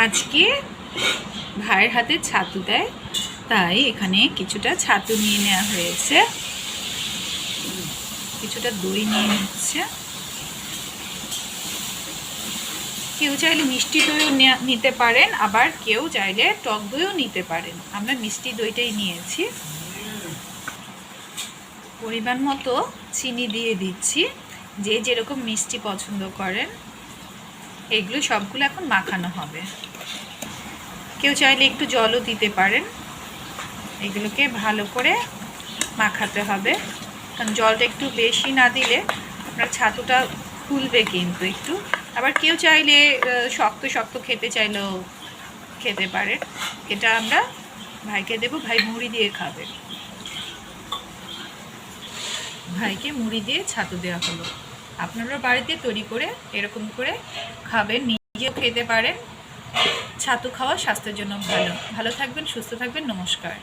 আজকে ভাইয়ের হাতে ছাতু দেয়, তাই এখানে কিছুটা ছাতু নিয়ে নেওয়া হয়েছে, কিছুটা দই নিয়ে নিচ্ছে। কেউ চাইলে মিষ্টি দইও নিতে পারেন, আবার কেউ চাইলে টক দইও নিতে পারেন। আমরা মিষ্টি দইটাই নিয়েছি। পরিমাণ মতো চিনি দিয়ে দিচ্ছি, যে যেরকম মিষ্টি পছন্দ করেন। এগুলো সবগুলো এখন মাখানো হবে। কেউ চাইলে একটু জলও দিতে পারেন। এগুলোকে ভালো করে মাখাতে হবে, কারণ জলটা একটু বেশি না দিলে আপনার ছাতুটা ফুলবে কিন্তু একটু। আবার কেউ চাইলে শক্ত শক্ত খেতে চাইলেও খেতে পারে। এটা আমরা ভাইকে দেবো, ভাই মুড়ি দিয়ে খাবে। ভাইকে মুড়ি দিয়ে ছাতু দেওয়া হলো। আপনারা বাড়িতে তৈরি করে এরকম করে খাবেন, নিজেও খেতে পারেন। ছাতু খাওয়া স্বাস্থ্যের জন্য ভালো। ভালো থাকবেন, সুস্থ থাকবেন। নমস্কার।